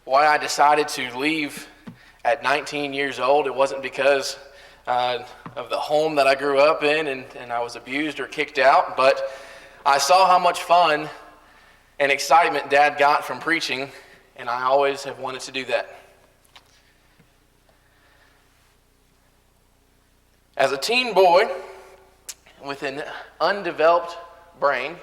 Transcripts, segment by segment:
why I decided to leave at 19 years old. It wasn't because of the home that I grew up in and I was abused or kicked out, but I saw how much fun and excitement Dad got from preaching, and I always have wanted to do that. As a teen boy with an undeveloped brain,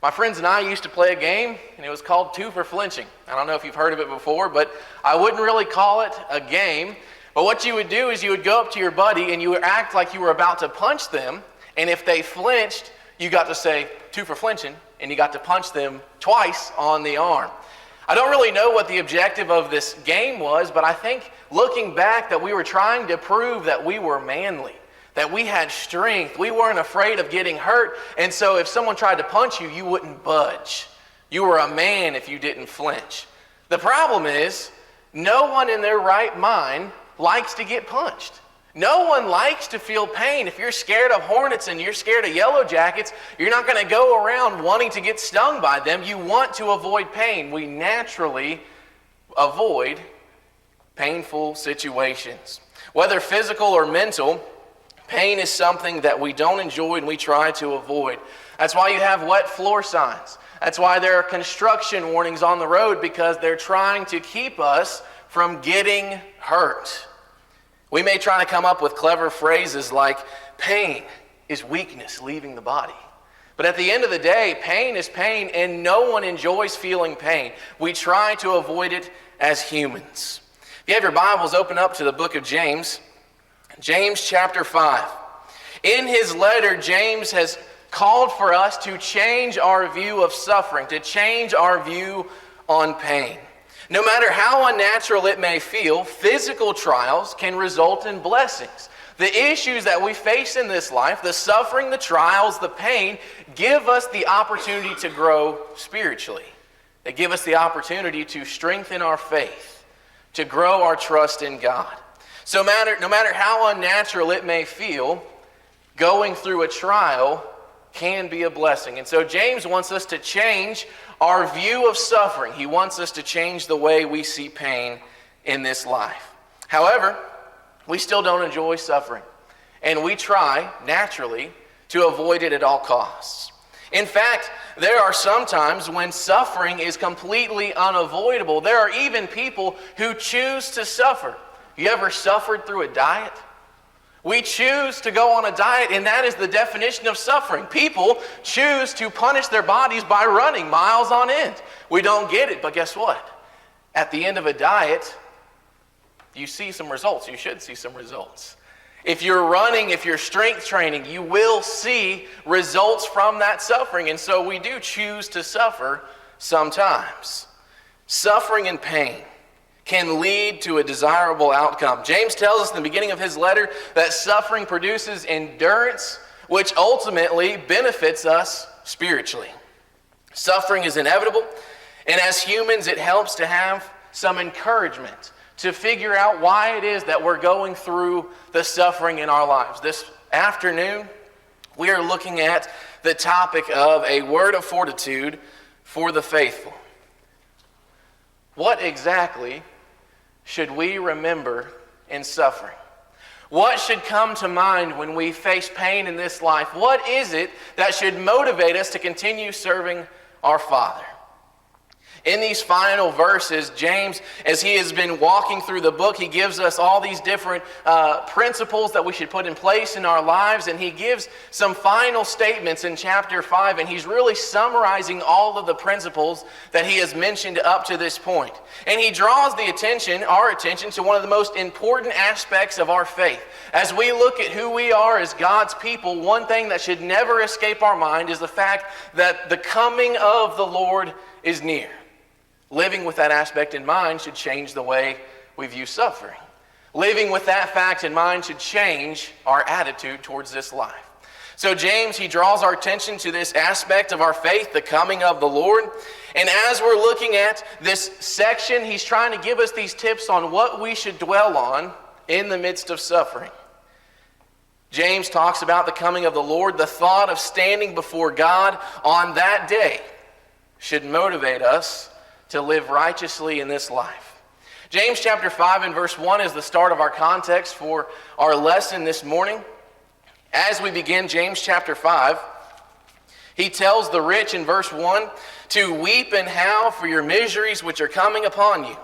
my friends and I used to play a game, and it was called Two for Flinching. I don't know if you've heard of it before, but I wouldn't really call it a game. But what you would do is you would go up to your buddy, and you would act like you were about to punch them, and if they flinched, you got to say, two for flinching, and you got to punch them twice on the arm. I don't really know what the objective of this game was, but I think looking back that we were trying to prove that we were manly, that we had strength. We weren't afraid of getting hurt, and so if someone tried to punch you, you wouldn't budge. You were a man if you didn't flinch. The problem is, no one in their right mind likes to get punched. No one likes to feel pain. If you're scared of hornets and you're scared of yellow jackets, you're not going to go around wanting to get stung by them. You want to avoid pain. We naturally avoid painful situations. Whether physical or mental, pain is something that we don't enjoy and we try to avoid. That's why you have wet floor signs. That's why there are construction warnings on the road, because they're trying to keep us from getting hurt. We may try to come up with clever phrases like, pain is weakness leaving the body. But at the end of the day, pain is pain, and no one enjoys feeling pain. We try to avoid it as humans. If you have your Bibles, open up to the book of James. James chapter 5. In his letter, James has called for us to change our view of suffering, to change our view on pain. No matter how unnatural it may feel, physical trials can result in blessings. The issues that we face in this life, the suffering, the trials, the pain, give us the opportunity to grow spiritually. They give us the opportunity to strengthen our faith, to grow our trust in God. So no matter how unnatural it may feel, going through a trial can be a blessing. And so James wants us to change our view of suffering. He wants us to change the way we see pain in this life. However, we still don't enjoy suffering, and we try, naturally, to avoid it at all costs. In fact, there are some times when suffering is completely unavoidable. There are even people who choose to suffer. You ever suffered through a diet? We choose to go on a diet, and that is the definition of suffering. People choose to punish their bodies by running miles on end. We don't get it, but guess what? At the end of a diet, you see some results. You should see some results. If you're running, if you're strength training, you will see results from that suffering, and so we do choose to suffer sometimes. Suffering and pain can lead to a desirable outcome. James tells us in the beginning of his letter that suffering produces endurance, which ultimately benefits us spiritually. Suffering is inevitable, and as humans, it helps to have some encouragement to figure out why it is that we're going through the suffering in our lives. This afternoon, we are looking at the topic of a word of fortitude for the faithful. What exactly should we remember in suffering? What should come to mind when we face pain in this life? What is it that should motivate us to continue serving our Father? In these final verses, James, as he has been walking through the book, he gives us all these different principles that we should put in place in our lives, and he gives some final statements in chapter 5, and he's really summarizing all of the principles that he has mentioned up to this point. And he draws our attention to one of the most important aspects of our faith. As we look at who we are as God's people, one thing that should never escape our mind is the fact that the coming of the Lord is near. Living with that aspect in mind should change the way we view suffering. Living with that fact in mind should change our attitude towards this life. So James, he draws our attention to this aspect of our faith, the coming of the Lord. And as we're looking at this section, he's trying to give us these tips on what we should dwell on in the midst of suffering. James talks about the coming of the Lord. The thought of standing before God on that day should motivate us to live righteously in this life. James chapter 5 and verse 1 is the start of our context for our lesson this morning. As we begin James chapter 5, he tells the rich in verse 1 to weep and howl for your miseries which are coming upon you.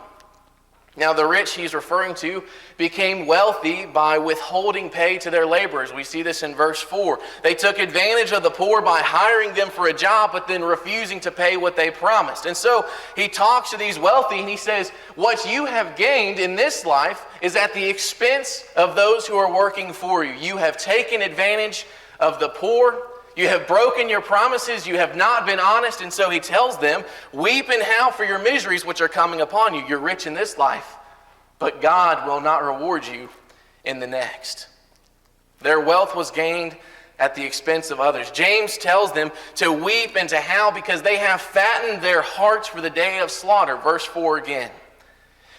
Now the rich he's referring to became wealthy by withholding pay to their laborers. We see this in verse 4. They took advantage of the poor by hiring them for a job, but then refusing to pay what they promised. And so he talks to these wealthy and he says, what you have gained in this life is at the expense of those who are working for you. You have taken advantage of the poor. You have broken your promises. You have not been honest. And so he tells them, weep and howl for your miseries which are coming upon you. You're rich in this life, but God will not reward you in the next. Their wealth was gained at the expense of others. James tells them to weep and to howl because they have fattened their hearts for the day of slaughter. Verse 4 again.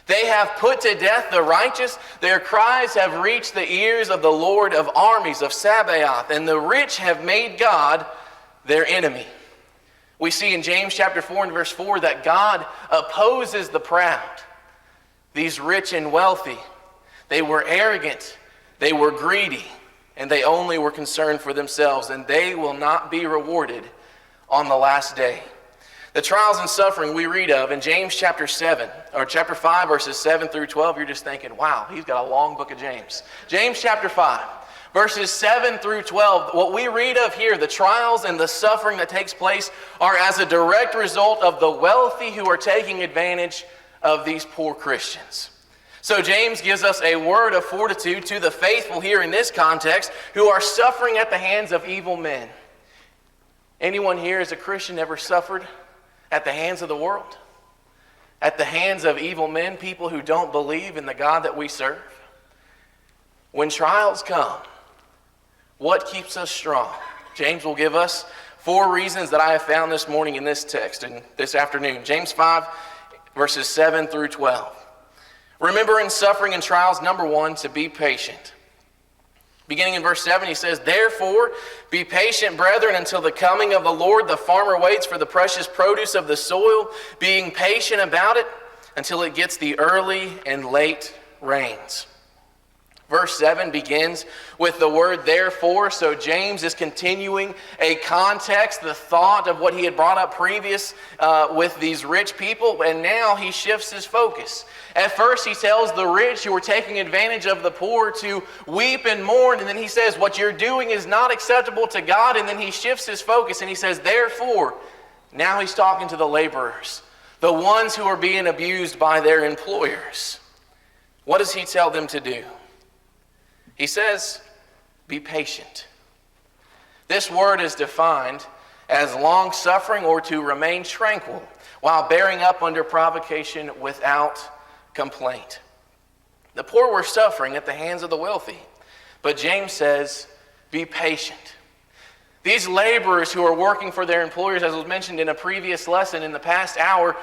They have put to death the righteous. Their cries have reached the ears of the Lord of armies, of Sabaoth, and the rich have made God their enemy. We see in James chapter 4 and verse 4 that God opposes the proud. These rich and wealthy, they were arrogant, they were greedy, and they only were concerned for themselves, and they will not be rewarded on the last day. The trials and suffering we read of in James chapter 5, verses 7 through 12, you're just thinking, wow, he's got a long book of James. James chapter 5, verses 7 through 12, what we read of here, the trials and the suffering that takes place are as a direct result of the wealthy who are taking advantage of these poor Christians. So James gives us a word of fortitude to the faithful here in this context who are suffering at the hands of evil men. Anyone here as a Christian ever suffered at the hands of the world? At the hands of evil men, people who don't believe in the God that we serve? When trials come, what keeps us strong? James will give us 4 reasons that I have found this morning in this text and this afternoon. James 5, verses 7 through 12. Remember in suffering and trials, number 1, to be patient. Beginning in verse 7, he says, therefore, be patient, brethren, until the coming of the Lord. The farmer waits for the precious produce of the soil, being patient about it until it gets the early and late rains. Verse 7 begins with the word therefore, so James is continuing a context, the thought of what he had brought up previous with these rich people, and now he shifts his focus. At first he tells the rich who are taking advantage of the poor to weep and mourn, and then he says what you're doing is not acceptable to God, and then he shifts his focus and he says therefore. Now he's talking to the laborers, the ones who are being abused by their employers. What does he tell them to do? He says, be patient. This word is defined as long-suffering or to remain tranquil while bearing up under provocation without complaint. The poor were suffering at the hands of the wealthy, but James says, be patient. These laborers who are working for their employers, as was mentioned in a previous lesson in the past hour,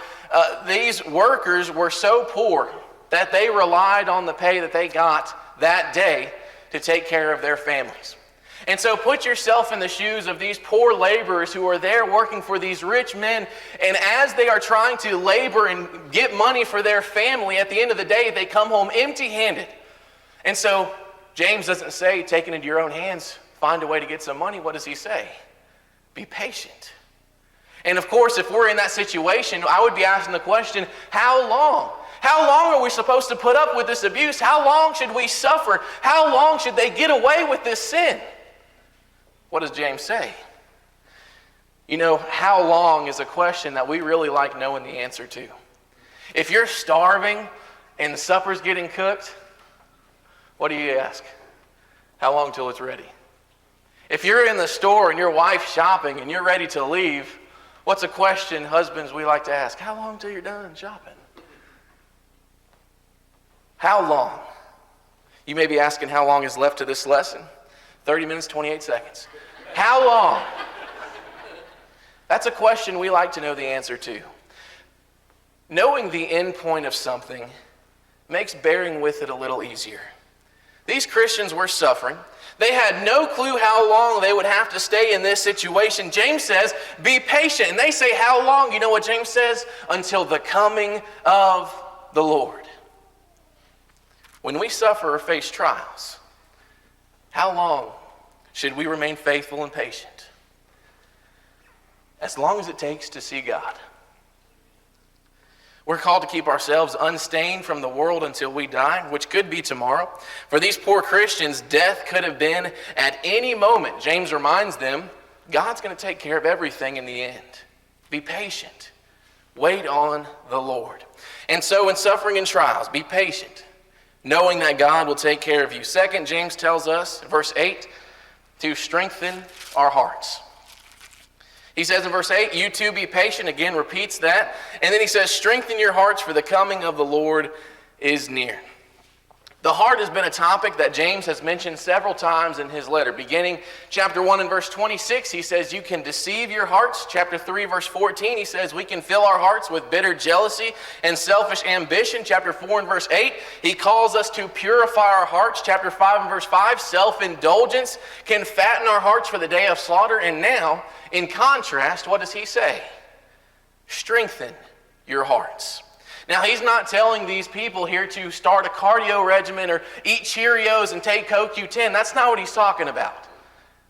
these workers were so poor that they relied on the pay that they got that day to take care of their families. And so put yourself in the shoes of these poor laborers who are there working for these rich men, and as they are trying to labor and get money for their family, at the end of the day, they come home empty-handed. And so James doesn't say, take it into your own hands, find a way to get some money. What does he say? Be patient. And of course, if we're in that situation, I would be asking the question, how long? How long are we supposed to put up with this abuse? How long should we suffer? How long should they get away with this sin? What does James say? You know, how long is a question that we really like knowing the answer to. If you're starving and the supper's getting cooked, what do you ask? How long till it's ready? If you're in the store and your wife's shopping and you're ready to leave, what's a question husbands we like to ask? How long till you're done shopping? How long? You may be asking how long is left to this lesson. 30 minutes, 28 seconds. How long? That's a question we like to know the answer to. Knowing the end point of something makes bearing with it a little easier. These Christians were suffering. They had no clue how long they would have to stay in this situation. James says, be patient. And they say, how long? You know what James says? Until the coming of the Lord. When we suffer or face trials, how long should we remain faithful and patient? As long as it takes to see God. We're called to keep ourselves unstained from the world until we die, which could be tomorrow. For these poor Christians, death could have been at any moment. James reminds them, God's going to take care of everything in the end. Be patient. Wait on the Lord. And so in suffering and trials, be patient, knowing that God will take care of you. Second, James tells us, verse 8, to strengthen our hearts. He says in verse 8, you too be patient. Again, repeats that. And then he says, strengthen your hearts, for the coming of the Lord is near. The heart has been a topic that James has mentioned several times in his letter. Beginning chapter 1 and verse 26, he says, you can deceive your hearts. Chapter 3, verse 14, he says, we can fill our hearts with bitter jealousy and selfish ambition. Chapter 4 and verse 8, he calls us to purify our hearts. Chapter 5 and verse 5, self-indulgence can fatten our hearts for the day of slaughter. And now, in contrast, what does he say? Strengthen your hearts. Now, he's not telling these people here to start a cardio regimen or eat Cheerios and take CoQ10. That's not what he's talking about.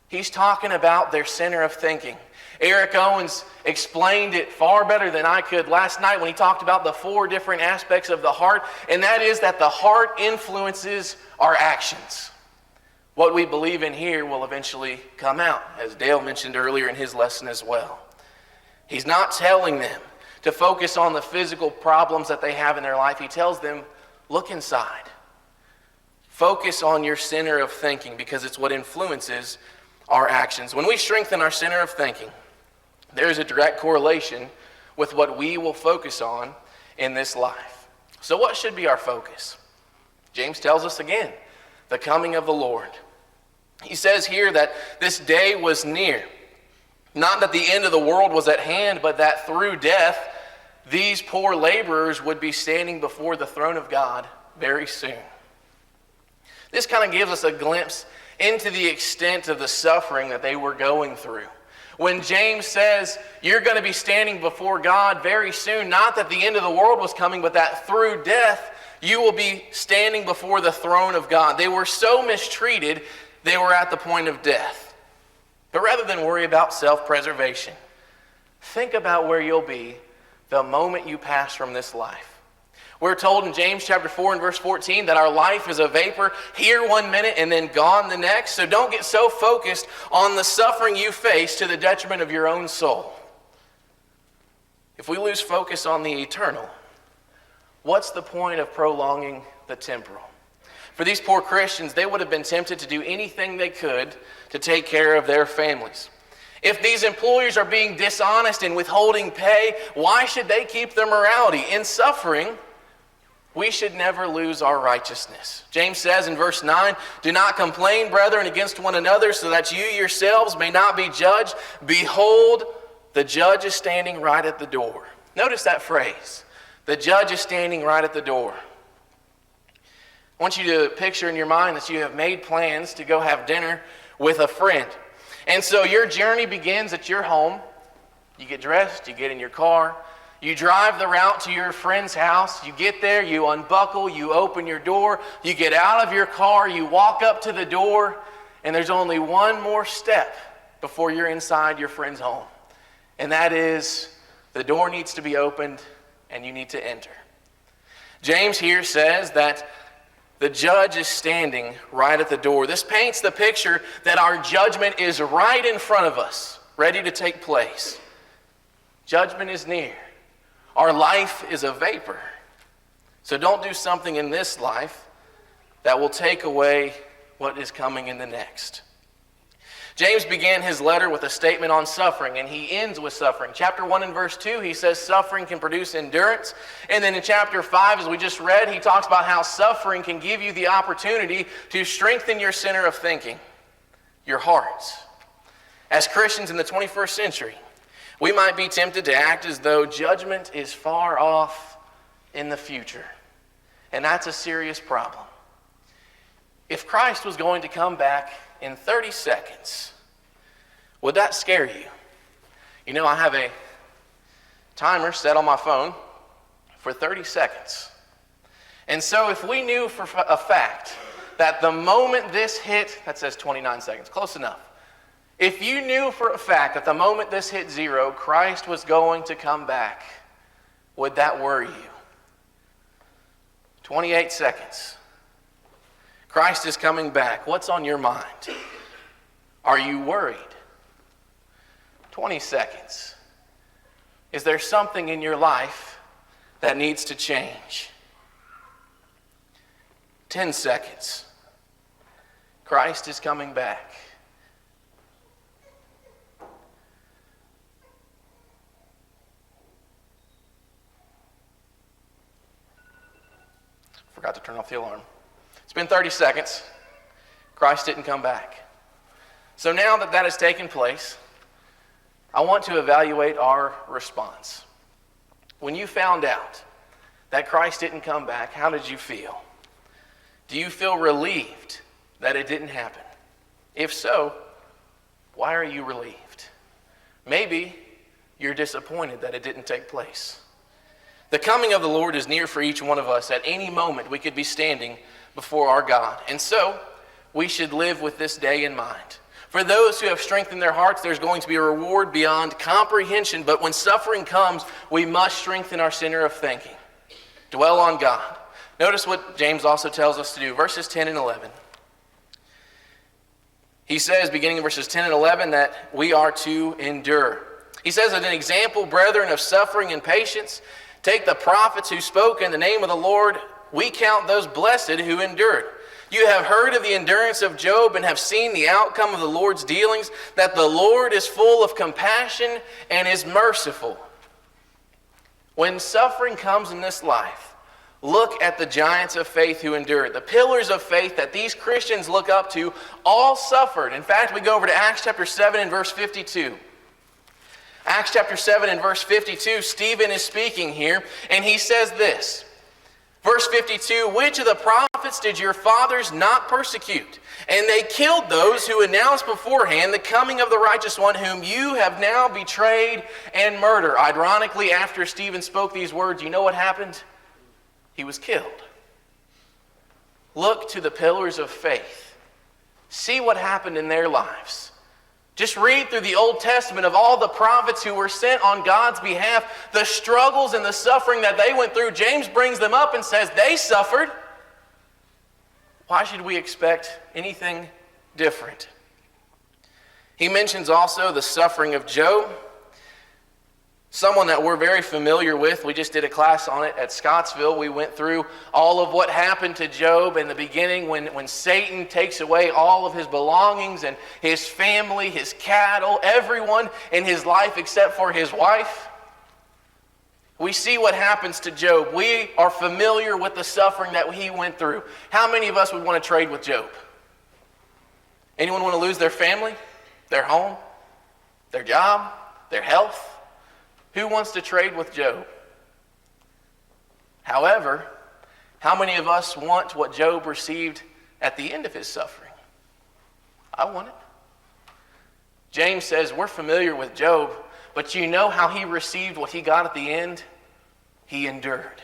He's talking about their center of thinking. Eric Owens explained it far better than I could last night when he talked about the 4 different aspects of the heart, and that is that the heart influences our actions. What we believe in here will eventually come out, as Dale mentioned earlier in his lesson as well. He's not telling them to focus on the physical problems that they have in their life. He tells them, look inside. Focus on your center of thinking, because it's what influences our actions. When we strengthen our center of thinking, there's a direct correlation with what we will focus on in this life. So what should be our focus? James tells us again, the coming of the Lord. He says here that this day was near. Not that the end of the world was at hand, but that through death, these poor laborers would be standing before the throne of God very soon. This kind of gives us a glimpse into the extent of the suffering that they were going through. When James says, you're going to be standing before God very soon, not that the end of the world was coming, but that through death, you will be standing before the throne of God. They were so mistreated, they were at the point of death. But rather than worry about self-preservation, think about where you'll be the moment you pass from this life. We're told in James chapter 4 and verse 14 that our life is a vapor, here 1 minute and then gone the next. So don't get so focused on the suffering you face to the detriment of your own soul. If we lose focus on the eternal, what's the point of prolonging the temporal? For these poor Christians, they would have been tempted to do anything they could to take care of their families. If these employers are being dishonest and withholding pay, why should they keep their morality? In suffering, we should never lose our righteousness. James says in verse 9, do not complain, brethren, against one another, so that you yourselves may not be judged. Behold, the judge is standing right at the door. Notice that phrase. The judge is standing right at the door. I want you to picture in your mind that you have made plans to go have dinner with a friend. And so your journey begins at your home. You get dressed, you get in your car, you drive the route to your friend's house, you get there, you unbuckle, you open your door, you get out of your car, you walk up to the door, and there's only one more step before you're inside your friend's home. And that is, the door needs to be opened and you need to enter. James here says that the judge is standing right at the door. This paints the picture that our judgment is right in front of us, ready to take place. Judgment is near. Our life is a vapor. So don't do something in this life that will take away what is coming in the next. James began his letter with a statement on suffering, and he ends with suffering. Chapter 1 and verse 2, he says suffering can produce endurance. And then in chapter 5, as we just read, he talks about how suffering can give you the opportunity to strengthen your center of thinking, your hearts. As Christians in the 21st century, we might be tempted to act as though judgment is far off in the future. And that's a serious problem. If Christ was going to come back in 30 seconds. Would that scare you? You know, I have a timer set on my phone for 30 seconds. And so if we knew for a fact that the moment this hit, that says 29 seconds, close enough. If you knew for a fact that the moment this hit 0, Christ was going to come back, would that worry you? 28 seconds. Christ is coming back. What's on your mind? Are you worried? 20 seconds. Is there something in your life that needs to change? 10 seconds. Christ is coming back. Forgot to turn off the alarm. It's been 30 seconds. Christ didn't come back. So now that that has taken place, I want to evaluate our response. When you found out that Christ didn't come back, how did you feel? Do you feel relieved that it didn't happen? If so, why are you relieved? Maybe you're disappointed that it didn't take place. The coming of the Lord is near for each one of us. At any moment, we could be standing before our God. And so, we should live with this day in mind. For those who have strengthened their hearts, there's going to be a reward beyond comprehension. But when suffering comes, we must strengthen our center of thinking. Dwell on God. Notice what James also tells us to do. Verses 10 and 11. He says, beginning in verses 10 and 11, that we are to endure. He says, as an example, brethren, of suffering and patience, take the prophets who spoke in the name of the Lord. We count those blessed who endured. You have heard of the endurance of Job and have seen the outcome of the Lord's dealings, that the Lord is full of compassion and is merciful. When suffering comes in this life, look at the giants of faith who endured. The pillars of faith that these Christians look up to all suffered. In fact, we go over to Acts chapter 7 and verse 52. Acts chapter 7 and verse 52, Stephen is speaking here, and he says this. Verse 52, which of the prophets did your fathers not persecute? And they killed those who announced beforehand the coming of the righteous one, whom you have now betrayed and murdered. Ironically, after Stephen spoke these words, you know what happened? He was killed. Look to the pillars of faith. See what happened in their lives. Just read through the Old Testament of all the prophets who were sent on God's behalf, the struggles and the suffering that they went through. James brings them up and says they suffered. Why should we expect anything different? He mentions also the suffering of Job, someone that we're very familiar with. We just did a class on it at Scottsville. We went through all of what happened to Job in the beginning when Satan takes away all of his belongings and his family, his cattle, everyone in his life except for his wife. We see what happens to Job. We are familiar with the suffering that he went through. How many of us would want to trade with Job? Anyone want to lose their family, their home, their job, their health? Who wants to trade with Job? However, how many of us want what Job received at the end of his suffering? I want it. James says we're familiar with Job, but you know how he received what he got at the end? He endured.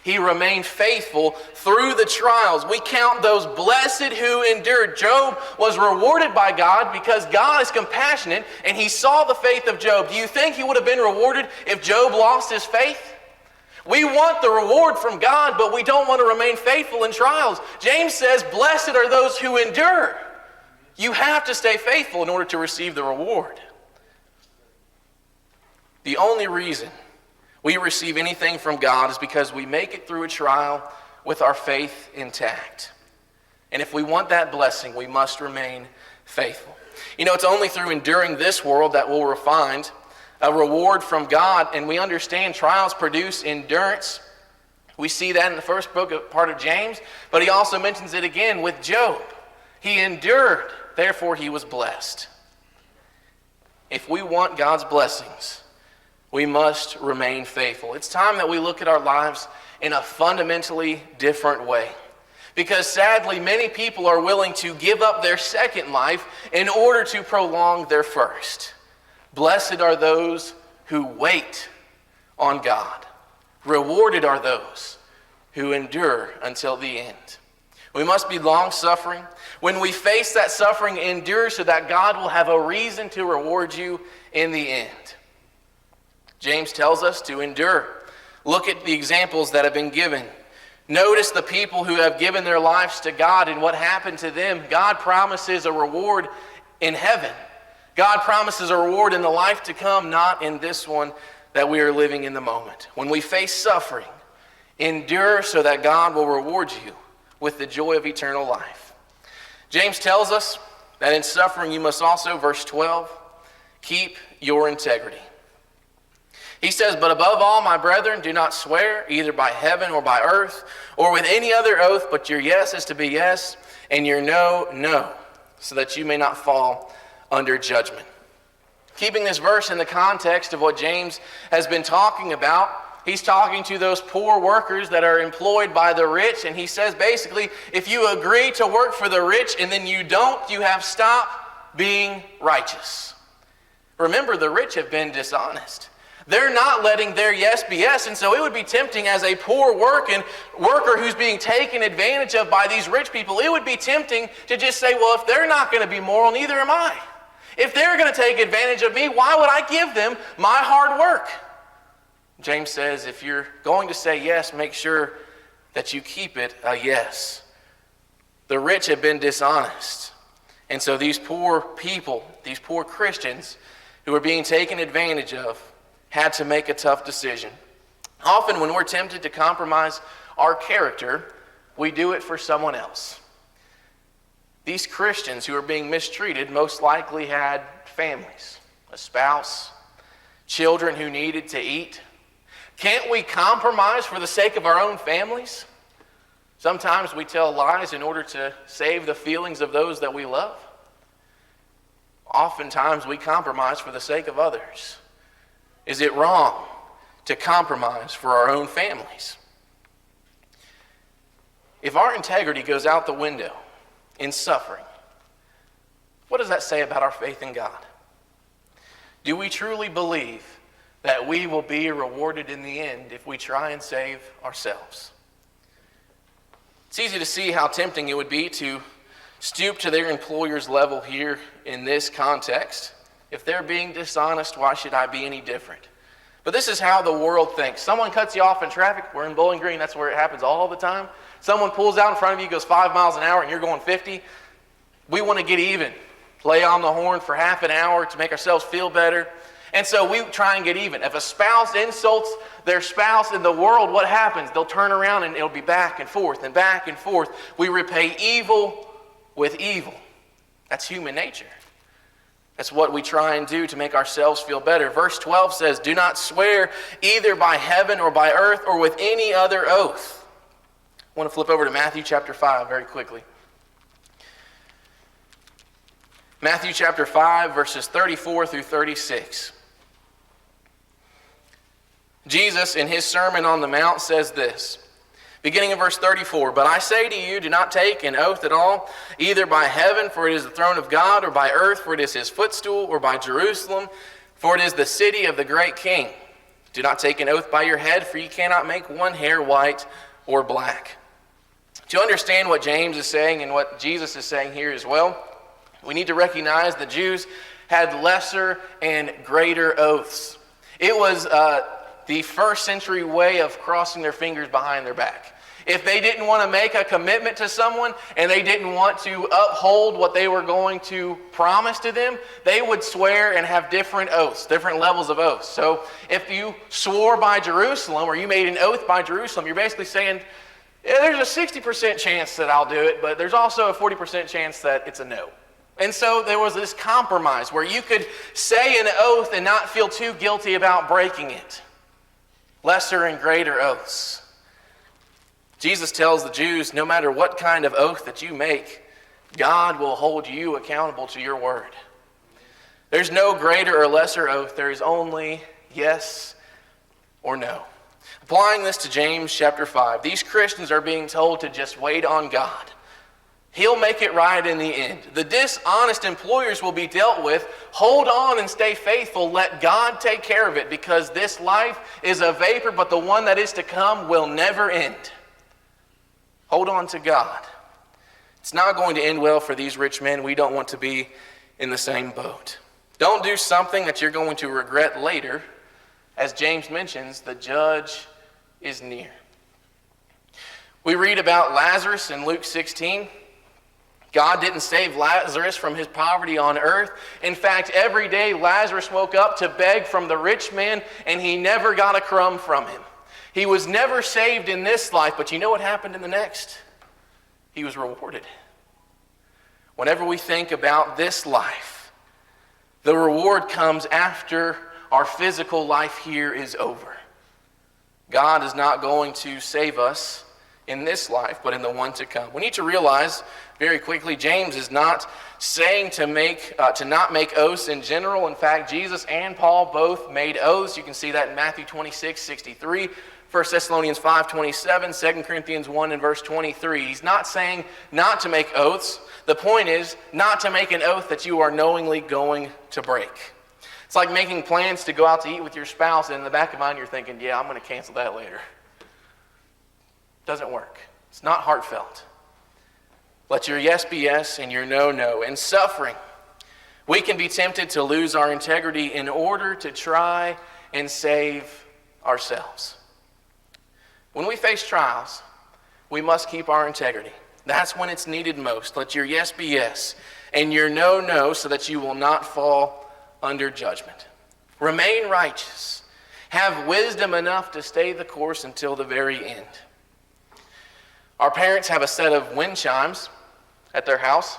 He remained faithful through the trials. We count those blessed who endured. Job was rewarded by God because God is compassionate and he saw the faith of Job. Do you think he would have been rewarded if Job lost his faith? We want the reward from God, but we don't want to remain faithful in trials. James says, blessed are those who endure. You have to stay faithful in order to receive the reward. The only reason we receive anything from God is because we make it through a trial with our faith intact. And if we want that blessing, we must remain faithful. You know, it's only through enduring this world that we'll find a reward from God. And we understand trials produce endurance. We see that in the first part of James, but he also mentions it again with Job. He endured, therefore he was blessed. If we want God's blessings, we must remain faithful. It's time that we look at our lives in a fundamentally different way. Because sadly, many people are willing to give up their second life in order to prolong their first. Blessed are those who wait on God. Rewarded are those who endure until the end. We must be long-suffering. When we face that suffering, endure so that God will have a reason to reward you in the end. James tells us to endure. Look at the examples that have been given. Notice the people who have given their lives to God and what happened to them. God promises a reward in heaven. God promises a reward in the life to come, not in this one that we are living in the moment. When we face suffering, endure so that God will reward you with the joy of eternal life. James tells us that in suffering you must also, verse 12, keep your integrity. He says, but above all, my brethren, do not swear either by heaven or by earth or with any other oath, but your yes is to be yes and your no, no, so that you may not fall under judgment. Keeping this verse in the context of what James has been talking about, he's talking to those poor workers that are employed by the rich, and he says basically, if you agree to work for the rich and then you don't, you have stopped being righteous. Remember, the rich have been dishonest. They're not letting their yes be yes, and so it would be tempting as a poor worker who's being taken advantage of by these rich people, it would be tempting to just say, well, if they're not going to be moral, neither am I. If they're going to take advantage of me, why would I give them my hard work? James says, if you're going to say yes, make sure that you keep it a yes. The rich have been dishonest. And so these poor people, these poor Christians who are being taken advantage of, had to make a tough decision. Often when we're tempted to compromise our character, we do it for someone else. These Christians who are being mistreated most likely had families, a spouse, children who needed to eat. Can't we compromise for the sake of our own families? Sometimes we tell lies in order to save the feelings of those that we love. Oftentimes we compromise for the sake of others. Is it wrong to compromise for our own families? If our integrity goes out the window in suffering, what does that say about our faith in God? Do we truly believe that we will be rewarded in the end if we try and save ourselves? It's easy to see how tempting it would be to stoop to their employer's level here in this context. If they're being dishonest, why should I be any different? But this is how the world thinks. Someone cuts you off in traffic. We're in Bowling Green. That's where it happens all the time. Someone pulls out in front of you, goes 5 miles an hour, and you're going 50. We want to get even. Play on the horn for half an hour to make ourselves feel better. And so we try and get even. If a spouse insults their spouse in the world, what happens? They'll turn around and it'll be back and forth and back and forth. We repay evil with evil. That's human nature. That's what we try and do to make ourselves feel better. Verse 12 says, do not swear either by heaven or by earth or with any other oath. I want to flip over to Matthew chapter 5 very quickly. Matthew chapter 5, verses 34 through 36. Jesus, in his Sermon on the Mount, says this, beginning in verse 34, but I say to you, do not take an oath at all, either by heaven, for it is the throne of God, or by earth, for it is his footstool, or by Jerusalem, for it is the city of the great king. Do not take an oath by your head, for you cannot make one hair white or black. To understand what James is saying and what Jesus is saying here as well, we need to recognize the Jews had lesser and greater oaths. It was the first century way of crossing their fingers behind their back. If they didn't want to make a commitment to someone and they didn't want to uphold what they were going to promise to them, they would swear and have different oaths, different levels of oaths. So if you swore by Jerusalem or you made an oath by Jerusalem, you're basically saying, yeah, there's a 60% chance that I'll do it, but there's also a 40% chance that it's a no. And so there was this compromise where you could say an oath and not feel too guilty about breaking it. Lesser and greater oaths. Jesus tells the Jews, no matter what kind of oath that you make, God will hold you accountable to your word. There's no greater or lesser oath. There is only yes or no. Applying this to James chapter 5, these Christians are being told to just wait on God. He'll make it right in the end. The dishonest employers will be dealt with. Hold on and stay faithful. Let God take care of it, because this life is a vapor, but the one that is to come will never end. Hold on to God. It's not going to end well for these rich men. We don't want to be in the same boat. Don't do something that you're going to regret later. As James mentions, the judge is near. We read about Lazarus in Luke 16. God didn't save Lazarus from his poverty on earth. In fact, every day Lazarus woke up to beg from the rich man, and he never got a crumb from him. He was never saved in this life, but you know what happened in the next? He was rewarded. Whenever we think about this life, the reward comes after our physical life here is over. God is not going to save us in this life, but in the one to come. We need to realize very quickly, James is not saying to not make oaths in general. In fact, Jesus and Paul both made oaths. You can see that in Matthew 26:63, 1 Thessalonians 5:27, 2 Corinthians 1 and verse 23. He's not saying not to make oaths. The point is not to make an oath that you are knowingly going to break. It's like making plans to go out to eat with your spouse, and in the back of your mind you're thinking, yeah, I'm going to cancel that later. Doesn't work. It's not heartfelt. Let your yes be yes and your no, no. In suffering, we can be tempted to lose our integrity in order to try and save ourselves. When we face trials, we must keep our integrity. That's when it's needed most. Let your yes be yes and your no, no, so that you will not fall under judgment. Remain righteous. Have wisdom enough to stay the course until the very end. Our parents have a set of wind chimes at their house.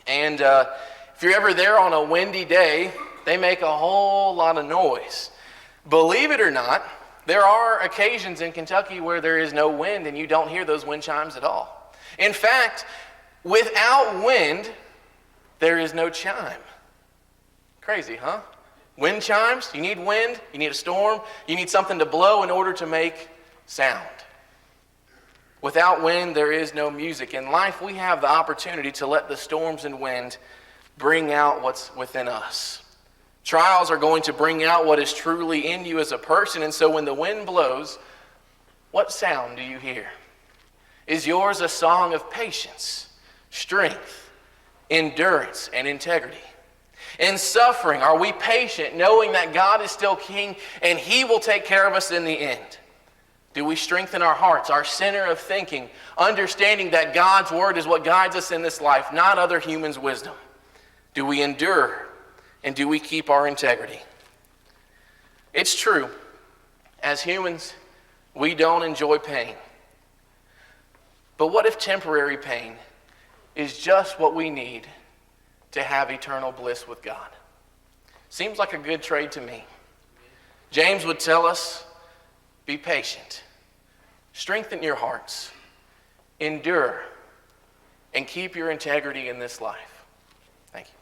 And if you're ever there on a windy day, they make a whole lot of noise. Believe it or not, there are occasions in Kentucky where there is no wind and you don't hear those wind chimes at all. In fact, without wind, there is no chime. Crazy, huh? Wind chimes, you need wind, you need a storm, you need something to blow in order to make sound. Without wind, there is no music. In life, we have the opportunity to let the storms and wind bring out what's within us. Trials are going to bring out what is truly in you as a person, and so when the wind blows, what sound do you hear? Is yours a song of patience, strength, endurance, and integrity? In suffering, are we patient, knowing that God is still King and He will take care of us in the end? Do we strengthen our hearts, our center of thinking, understanding that God's word is what guides us in this life, not other humans' wisdom? Do we endure, and do we keep our integrity? It's true, as humans, we don't enjoy pain. But what if temporary pain is just what we need to have eternal bliss with God? Seems like a good trade to me. James would tell us, be patient. Strengthen your hearts, endure, and keep your integrity in this life. Thank you.